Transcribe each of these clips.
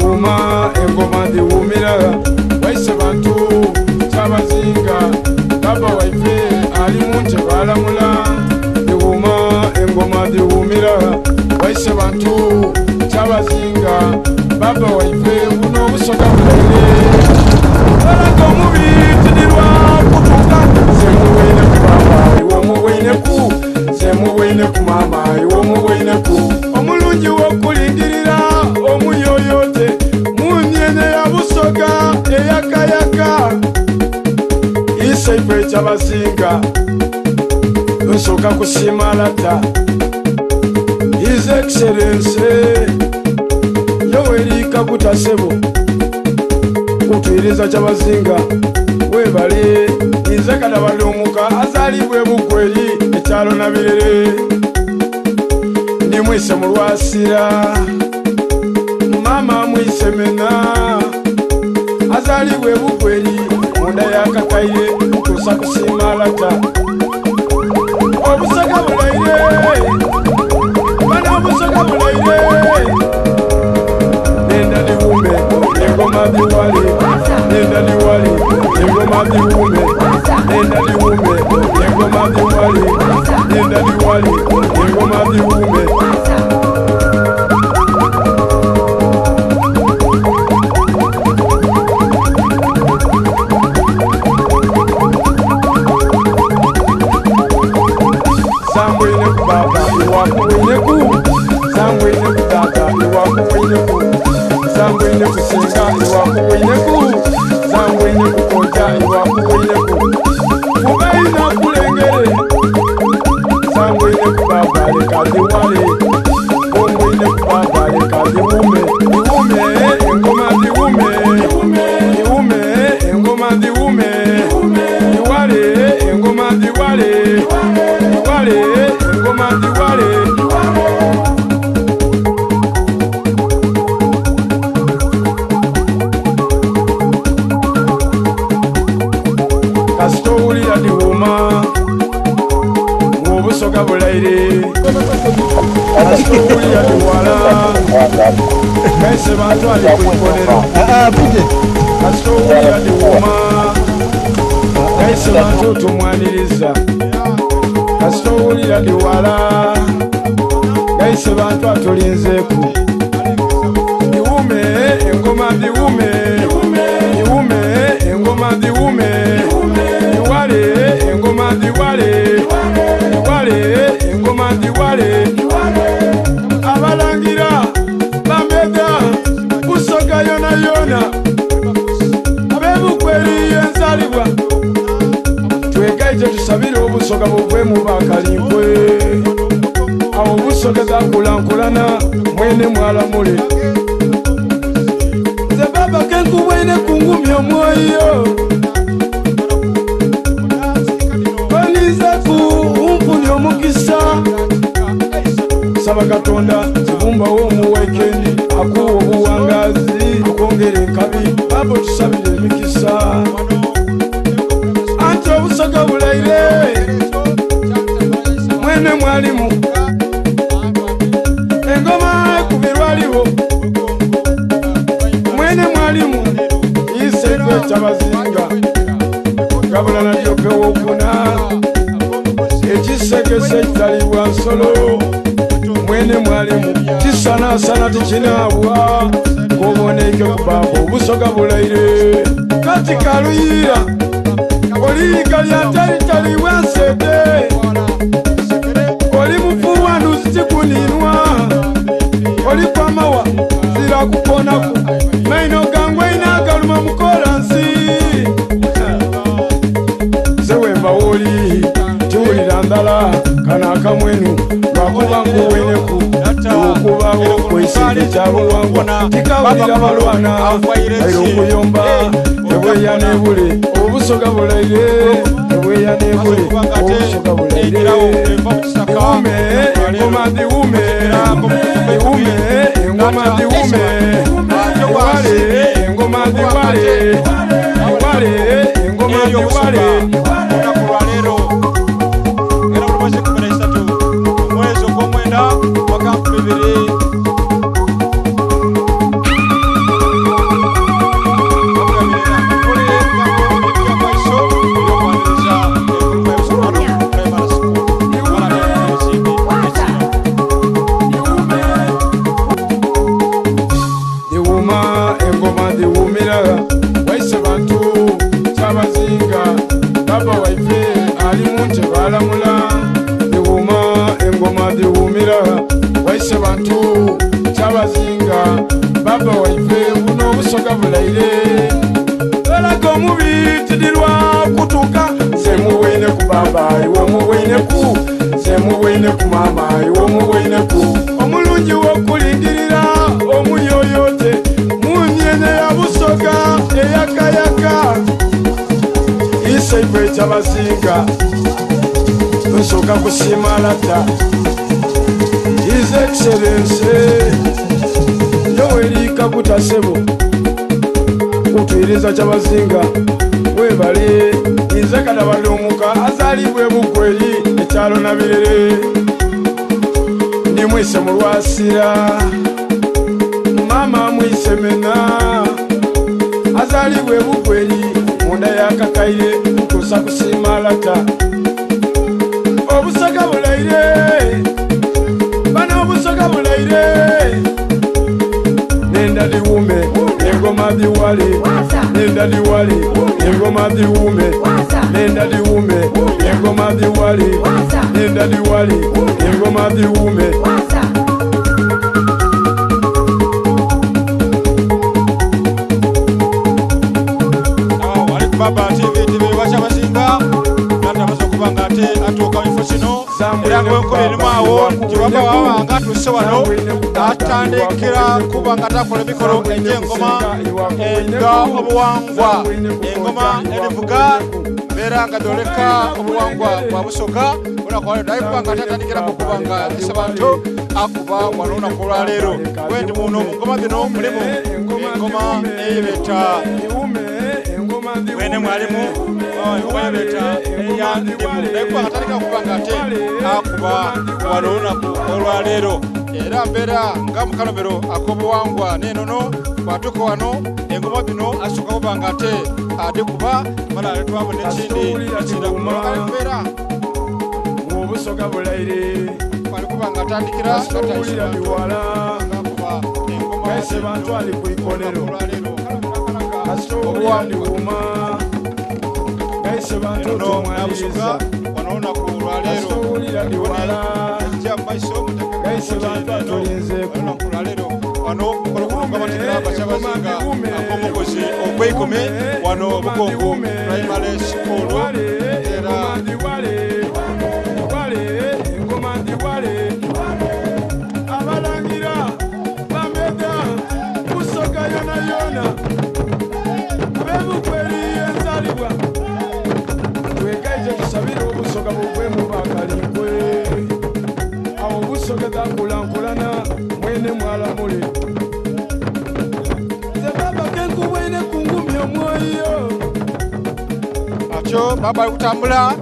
Diwuma engoma diwumira waise bantu Kyabazinga baba waife ali munte balamula Diwuma engoma diwumira waise bantu Kyabazinga baba waife buno obusoga bulaire balaga omubiri tidirwa kutuka semuweine ku baba iwe muweineku semuweineku mama iwe muweineku omulungi w'okulindirira omuyoyote munyene ya busoga eyakayaka isaife Kyabazinga nsooka kusiima Lata His Excellency Yoweri Kaguta Ssebo kutuyiriza Kyabazinga webale nze Kadabali omuka azaalibwa Bugweri ekyalo Nabirere ndi mwise mu Lwasira mama mwise Mena azaalibwa Bugweri munda yakakaire tusa kusiima Lata obusoga bulaire bana obusoga bulaire nenda diwume engoma diwali nenda diwali engoma diwume nenda diwume engoma diwali nenda diwali engoma diwume Sangwine ku baba iwakuwineku sangwine ku tata iwakuwineku sangwine ku senga iwakuwineku sangwine ku koja iwakuwineku kubaina kulengere sangwine ku baba leka diwale ongwine ku baba leka diwume diwume engoma diwume diwume engoma diwume diwale engoma diwale diwale engoma diwale kasita owulira Diwuma ng'obusoga bulaire kasita owulira Diwala kaise bantu ali ku ikolero kasita owulira Diwuma kaise bantu tumwaniriza kasita owulira Diwala kaise bantu atulinzeeku diwume engoma diwume diwume engoma diwume diwale engoma diwale diwale engoma diwale abalangira bambega busoga yona yona ab'Ebugweri enzalibwa twegaite tusabire obusoga buve mu bakalinkwe abo busoga zakulankulana mwene mwalamule nze baba kenkubwene kungumya omwoyo konizeku umpunye omukisa saba Katonda zibumbawo omuwekendi akuwa obuwangazi akwongere enkabi baba tusabire emikisa anti obusoga bulaire mwene mwalimu engoma ekubirwaliwo mwene mwalimu isaife Kyabazinga gabula nalyo pewokuna ekisekese kitalibwa nsolo mwene mwalimu kisanasana tikinabwa koboneke ku baba obusoga bulaire kati kaluyira oliyiga lyatalitaliibwa nsete oli mufuwanuzi tikuninwa oli kwamawa zira kukonaku maino gangwe ina galuma mukolansi sewemba woli tiwulira ndala kana akamwenu lwakuba nkuweneku okubawo kwesinde kyabuwangwa tikawulira balwana aira okuyomba ebweya nebule obusoga bulaire ebweya nebule obusoga bulaire diwume engoma diwume diwume engoma diwume diwale engoma diwale diwale engoma diwale olwaleero era bulumase 13 omwezi ogw'omwenda mwaka 2000 kyabazinga baba waife buno obusoga bulaire olaga omubiri tidirwa kutuka semuwene ku baba iwe omuwene ku semuwene ku mama iwe omuwene ku omulungi wokulindirira omuyoyote munyene ya busoga eyakayaka isaife kyabazinga nsoka kusiima lata His Excellency Yoweri Kaguta Ssebo kutwiriza kyabazinga webale nze kadabali omuka azalibwe Bugweri ekyalo Nabirere ndi mwise mu Lwasira mama mwise Mena azalibwe Bugweri munda yakakaire tusa kusiima lata obusoga bulaire bana obusoga bulaire nenda diwume engoma diwale nenda diwale engoma diwume nenda diwume engoma diwale nenda diwale engoma diwume Baba TV wachabazinga natabaza kubanga ate atuuka bifo kino era nga wenkolerimu awo gyebaba baba nga atuuse wano atandikira kuba nga takola emikolo egy'engoma nga obuwangwa engoma erivuga beera nga gyoleka obuwangwa bwa busoga naye kuba nga tatandikira kukuba nga esa bantu akuba wano olunaku olwaleero wendi muno mu ngoma zino mulimu engoma eyebeta wene mwalimu webeta eyandimu naye kuba nga tatandikira kuba nga ate akuba wano olunaku olwaleero era mbeera nga mukalomero ak'obuwangwa nenono bwatuuka wano engoma bino asooka kuba nga ate adikuba mala twabona ekindi ekirakumbeera obusoga bulaire walikuba nga atandikira biwala kaise bantu ali ku ikolero obuwandiwuma kaise bantu otomwaliza wanonaku olwaleero biwala ejja mumaiso kaise bantu atolinzeeku olwaleero wano mukolokuluga bategera bakyabazinga ak'omukozi ogw'eikumi wano Bukongo primary school era abalangira bameda busoga yona yona bebukweri enzalibwa twekaije tusabire obusoga bugwemu bakalinkwe awo busoga gakulankulana mwene mwalamule ze baba kenkubwene kungumya omwoyo atyo baba ali kutambula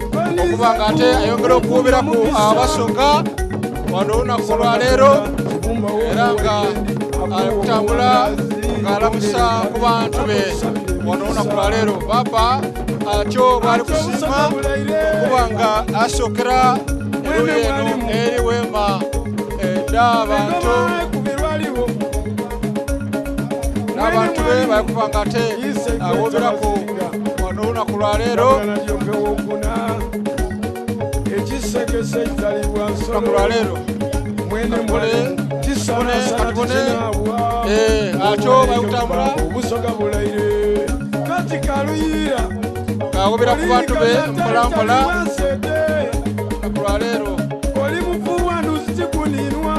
okuba nga ate ayongera okukuubiraku abasoga wano olunaku olwaleero era nga ali kutambula ng'alamusa ku bantu be wano olunaku olwaleero baba atyo bwali kusiima okuba nga asookera eruyi eno eri wema edda abantu n'abantu be bali kuba nga ate awooberaku wano olunaku olwaleero olunaku olwaleero atyo bali kutambula ng'awobera ku bantu be mpolampola olunaku olwaleero oli mufuwanu zikuninwa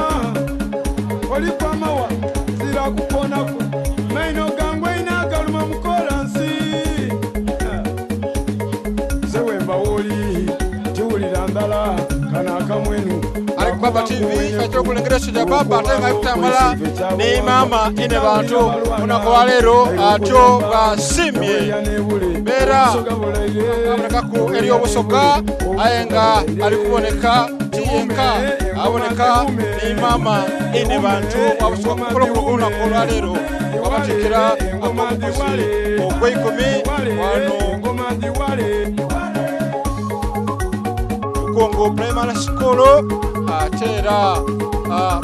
oli kwamawa zirakukonaku maino gangwe inagaluma mukolansi zewembawoli tiwulira ndala kana akamwenu Baba TV kati okulengera ekyo baba ate nga kutambula ne mama ine bantu olunaku olwaleero atyo basiimye mbeera abonekaku eri obusoga aye nga ali kuboneka tiyenka aboneka ne mama ine bantu abusoga kukola ku olunaku olwaleero wabatikira ak'omukozi ogw'eikumi wano Bukongo primary school ate era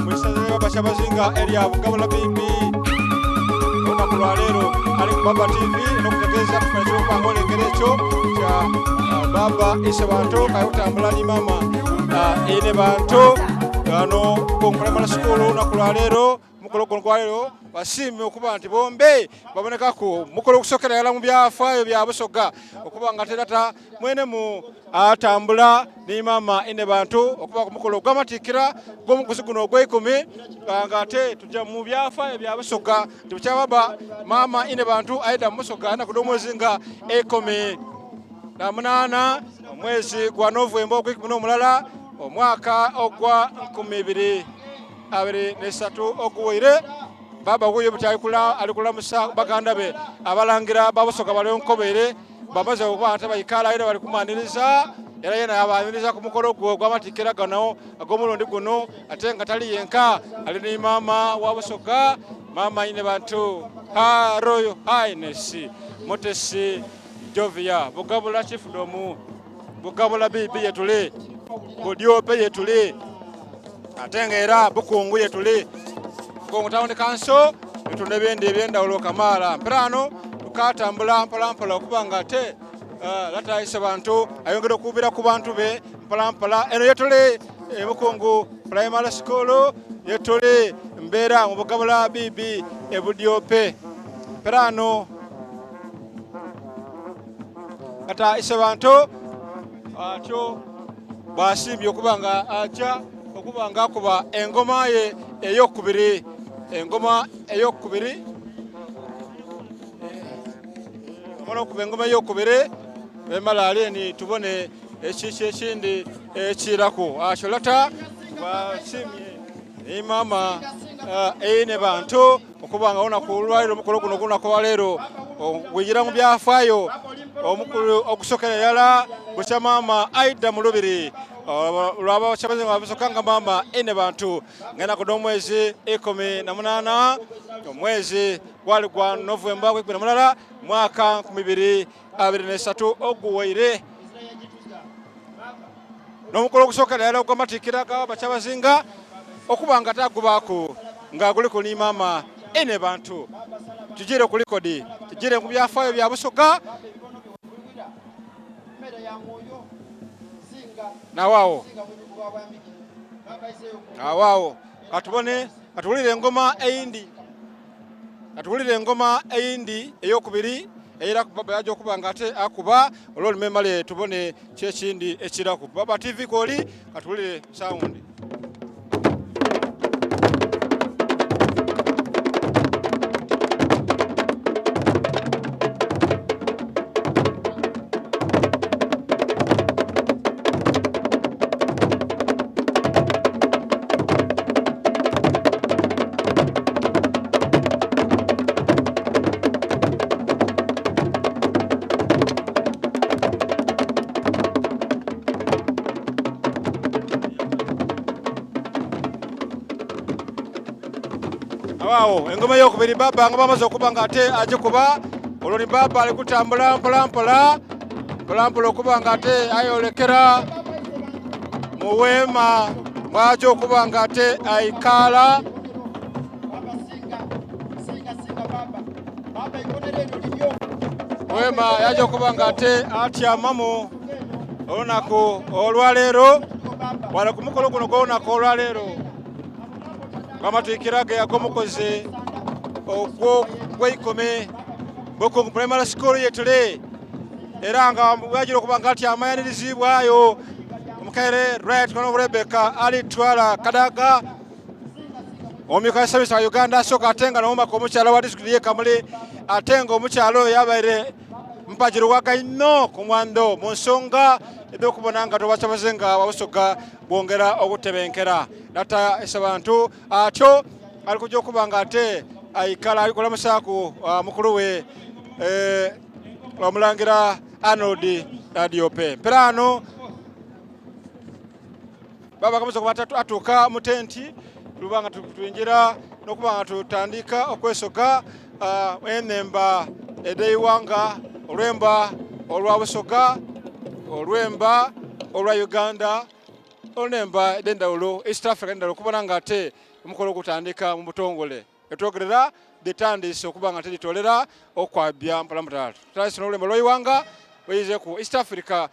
mwisaze bakyabazinga eri abugabula bimbi olunaku lwaleero ali ku Baba TV n'okutegeeza kufuna kyokubanga olengera ekyo kya baba ise bantu kayokutambula ni mama ine bantu gano Bukongo primary school olunaku lwaleero mukolo kwa lero basiimye okuba nti bombe babonekako mukolo okusokera yala mu byafaayo bya Busoga okuba nga terata mwene mu atambula ni mama ine bantu okuba ku mukolo gw'amatikkira gw'omuguzi guno ogw'ekumi nga ate tujja mu byafaayo bya Busoga tukyababa mama ine bantu aida mu Busoga na kudomwezi nga 18 omwezi gwa Novemba ogw'ekumi n'omulala omwaka ogwa 2023 oguwire baba wuyo butyayikula alikulamusa baganda be abalangira babusoga bali onkobere bamaze okuba ate bayikala era bali kumaniriza era yena yabaniriza ku mukolo gw'amatikkira gano ag'omulundi guno ate nga tali yenka ali ni mama wa Busoga mama ine bantu ha Royal Highness Mutesi Jovia Bugabula Chiefdom Bugabula bibi yetule Budyope yetule atenga era Bukungu yetule Bukungu Town Council yetune bende ebyendawulo Kamala mpirano tukatambula mpolampola okubanga ate latayise bantu ayongera okubira ku bantu be mpolampola eno yetule Bukungu Primary School yetule mbeera mu Bugabula bibi Budyope mpirano kata ise bantu atyo basimbye okubanga aja okubanga kuba engoma ye eyokubiri engoma eyokubiri okuba engoma eyokubiri bemalali ni tubone ekindi ekirako acholata basimbye imama ine bantu okubanga ona kulwairo mukolo guno kwa lero wigira mu byafaayo omukulu okusokera yala bucha mama aida mulubiri lwaba chabaze ngabusokanga mama ine bantu ngena kudomwezi 18 omwezi gwali gwa Novemba gw'ekumi n'omulala mwaka 2023 oguwaire n'omukulu okusokera yala gw'amatikkira bachabazinga okubanga tagubako nga guliko ni mama ine bantu tujire ku likodi tujire ku byafaayo bya Busoga na wao atubone atulire engoma eyindi eyokubiri era baba yaje okubanga ate akuba olwo memale tubone kyekindi ekiraku Baba TV koli atulire sound Wow, engoma yokubiri baba nga bamaze okubanga ate aje kuba olwo baba ali kutambula mpolampola okubanga ate ayolekera muwema mwaje okubanga ate ayikala wema yaje okubanga ate atyamamu olunako olwaleero wala ku mukolo guno gw'olunako olwaleero Bamatikkirage agomukoze ogw'ekumi Bukungu Primary School yetule era nga wagira okubanga ati amayanirizibwayo omukaire Right Honorable Rebecca alitwala Kadaga omuyika service wa Uganda asooka atenga n'omumaka omukyala wa district ye Kamuli atenga omukyalo yabaire mpajiro waka ino ku mwando mu nsonga ebyokubona nga tobachabazenga Babusoga bwongera okutebenkera data esabantu atyo alikujja okubanga ate ayikala alikulamusaku mukulu we omulangira Arnold Adiope mpirano baba kamuza kuba atuuka mu tenti lubanga tuyingira n'okubanga tutandika okwesoga enemba edeiwanga olwemba olwa Busoga olwemba olwa Uganda onemba edendawulo East Africa endawulo kubona nga ate omukolo gutandika mu butongole etwogerera detandise okubanga ate litolera okwabya mpalamutala tutandise n'olwemba olw'Iwanga weyize ku East Africa